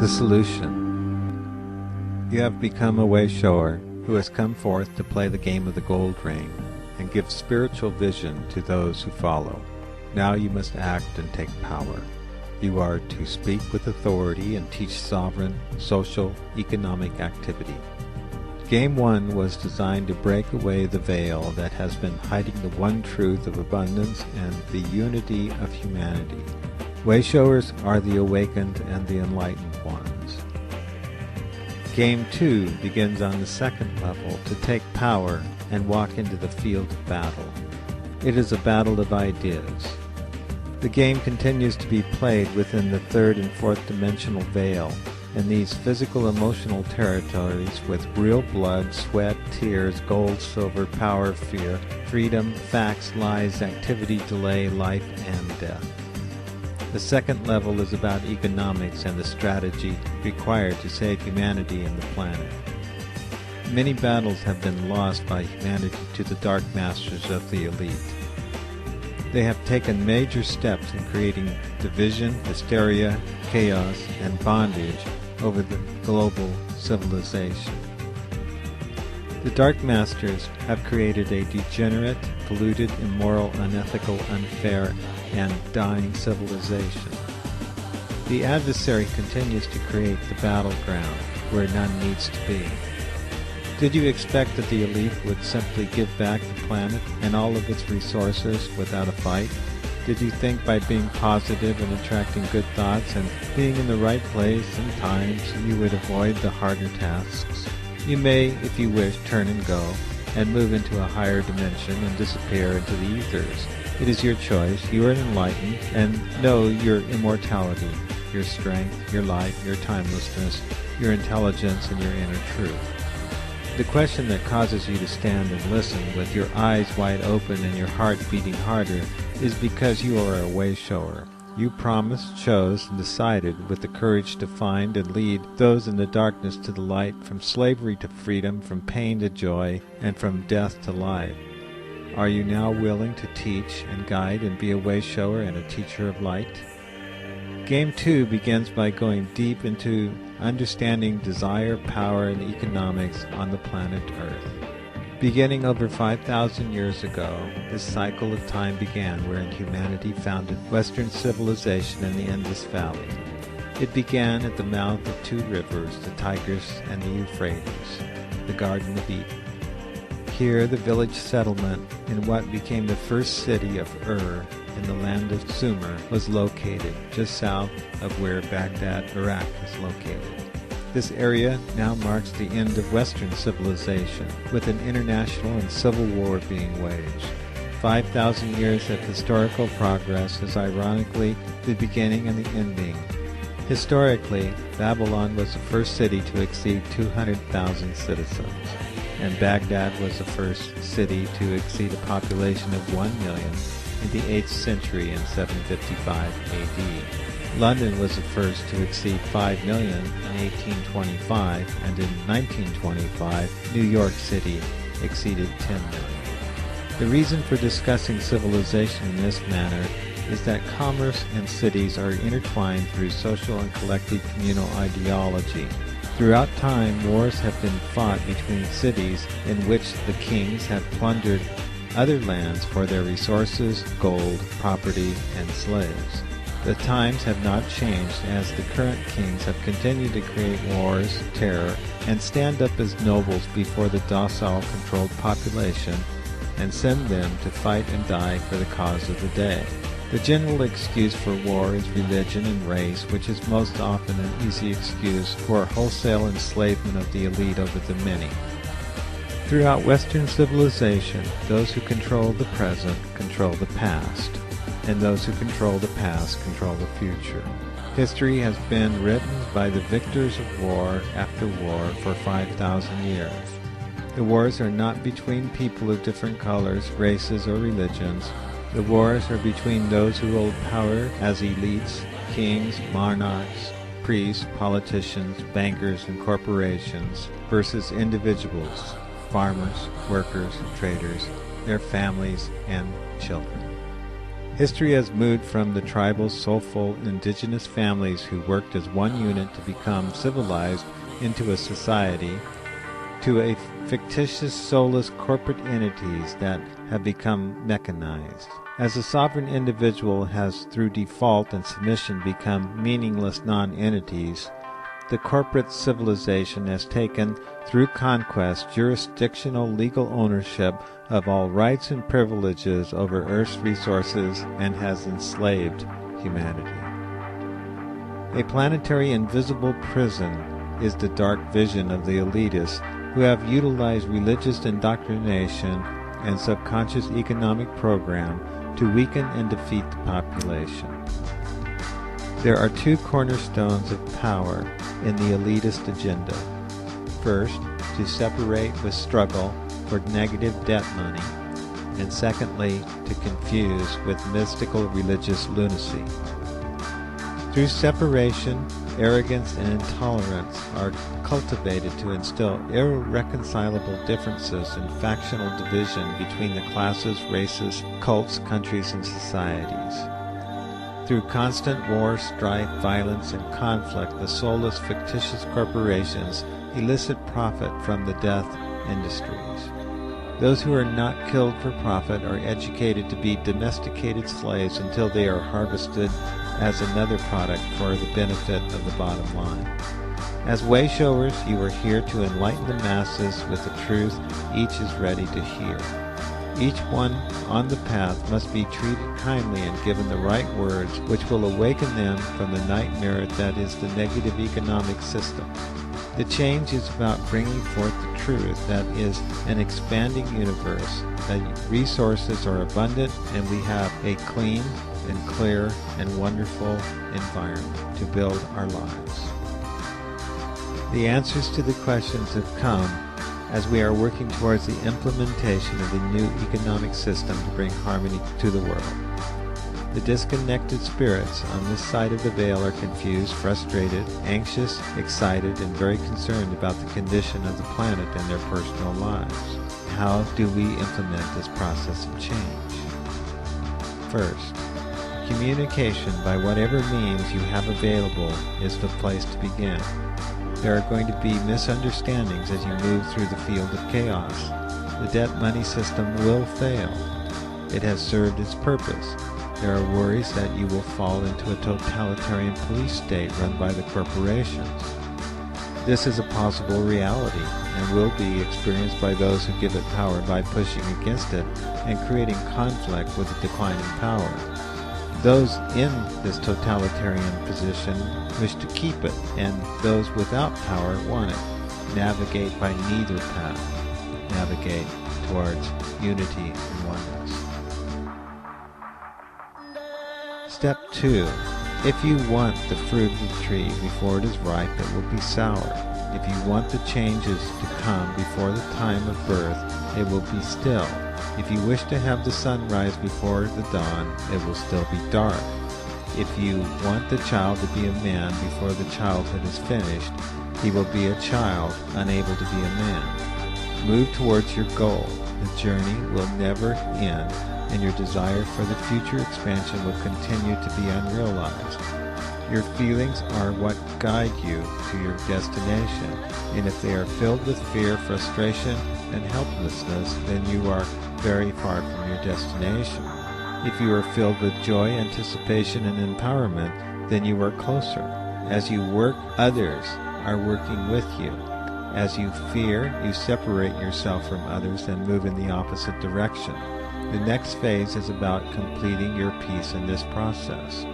The solution. You have become a way shower who has come forth to play the game of the gold ring and give spiritual vision to those who follow. Now you must act and take power. You are to speak with authority and teach sovereign, social, economic activity. Game 1 was designed to break away the veil that has been hiding the one truth of abundance and the unity of humanity. Wayshowers are the awakened and the enlightened ones. Game 2 begins on the second level to take power and walk into the field of battle. It is a battle of ideas. The game continues to be played within the third and fourth dimensional veil, in these physical-emotional territories with real blood, sweat, tears, gold, silver, power, fear, freedom, facts, lies, activity, delay, life, and death. The second level is about economics and the strategy required to save humanity and the planet. Many battles have been lost by humanity to the dark masters of the elite. They have taken major steps in creating division, hysteria, chaos, and bondage over the global civilization. The Dark Masters have created a degenerate, polluted, immoral, unethical, unfair, and dying civilization. The adversary continues to create the battleground where none needs to be. Did you expect that the elite would simply give back the planet and all of its resources without a fight? Did you think by being positive and attracting good thoughts and being in the right place and times you would avoid the harder tasks? You may, if you wish, turn and go, and move into a higher dimension and disappear into the ethers. It is your choice. You are enlightened, and know your immortality, your strength, your life, your timelessness, your intelligence, and your inner truth. The question that causes you to stand and listen with your eyes wide open and your heart beating harder is because you are a way shower. You promised, chose, and decided with the courage to find and lead those in the darkness to the light, from slavery to freedom, from pain to joy, and from death to life. Are you now willing to teach and guide and be a way shower and a teacher of light? Game 2 begins by going deep into understanding desire, power, and economics on the planet Earth. Beginning over 5,000 years ago, this cycle of time began wherein humanity founded Western civilization in the Indus Valley. It began at the mouth of two rivers, the Tigris and the Euphrates, the Garden of Eden. Here the village settlement in what became the first city of Ur in the land of Sumer was located, just south of where Baghdad, Iraq is located. This area now marks the end of Western civilization, with an international and civil war being waged. 5,000 years of historical progress is ironically the beginning and the ending. Historically, Babylon was the first city to exceed 200,000 citizens, and Baghdad was the first city to exceed a population of 1 million in the 8th century in 755 AD. London was the first to exceed 5 million in 1825, and in 1925, New York City exceeded 10 million. The reason for discussing civilization in this manner is that commerce and cities are intertwined through social and collective communal ideology. Throughout time, wars have been fought between cities in which the kings have plundered other lands for their resources, gold, property, and slaves. The times have not changed, as the current kings have continued to create wars, terror, and stand up as nobles before the docile, controlled population and send them to fight and die for the cause of the day. The general excuse for war is religion and race, which is most often an easy excuse for wholesale enslavement of the elite over the many. Throughout Western civilization, those who control the present control the past, and those who control the past control the future. History has been written by the victors of war after war for 5,000 years. The wars are not between people of different colors, races, or religions. The wars are between those who hold power as elites, kings, monarchs, priests, politicians, bankers, and corporations, versus individuals, farmers, workers, traders, their families, and children. History has moved from the tribal, soulful, indigenous families who worked as one unit to become civilized into a society, to a fictitious, soulless corporate entities that have become mechanized. As the sovereign individual has, through default and submission, become meaningless non-entities, the corporate civilization has taken, through conquest, jurisdictional legal ownership of all rights and privileges over Earth's resources and has enslaved humanity. A planetary invisible prison is the dark vision of the elitists who have utilized religious indoctrination and subconscious economic program to weaken and defeat the population. There are two cornerstones of power in the elitist agenda. First, to separate with struggle for negative debt money, and secondly, to confuse with mystical religious lunacy. Through separation, arrogance and intolerance are cultivated to instill irreconcilable differences and factional division between the classes, races, cults, countries, and societies. Through constant war, strife, violence, and conflict, the soulless, fictitious corporations elicit profit from the death industries. Those who are not killed for profit are educated to be domesticated slaves until they are harvested as another product for the benefit of the bottom line. As way-showers, you are here to enlighten the masses with the truth each is ready to hear. Each one on the path must be treated kindly and given the right words which will awaken them from the nightmare that is the negative economic system. The change is about bringing forth the truth that is an expanding universe, that resources are abundant and we have a clean and clear and wonderful environment to build our lives. The answers to the questions have come as we are working towards the implementation of the new economic system to bring harmony to the world. The disconnected spirits on this side of the veil are confused, frustrated, anxious, excited, and very concerned about the condition of the planet and their personal lives. How do we implement this process of change? First, communication by whatever means you have available is the place to begin. There are going to be misunderstandings as you move through the field of chaos. The debt money system will fail. It has served its purpose. There are worries that you will fall into a totalitarian police state run by the corporations. This is a possible reality and will be experienced by those who give it power by pushing against it and creating conflict with the declining power. Those in this totalitarian position wish to keep it, and those without power want it. Navigate by neither path. Navigate towards unity and oneness. Step 2. If you want the fruit of the tree before it is ripe, it will be sour. If you want the changes to come before the time of birth, it will be still. If you wish to have the sun rise before the dawn, it will still be dark. If you want the child to be a man before the childhood is finished, he will be a child, unable to be a man. Move towards your goal. The journey will never end, and your desire for the future expansion will continue to be unrealized. Your feelings are what guide you to your destination, and if they are filled with fear, frustration, and helplessness, then you are very far from your destination. If you are filled with joy, anticipation, and empowerment, then you are closer. As you work, others are working with you. As you fear, you separate yourself from others and move in the opposite direction. The next phase is about completing your piece in this process.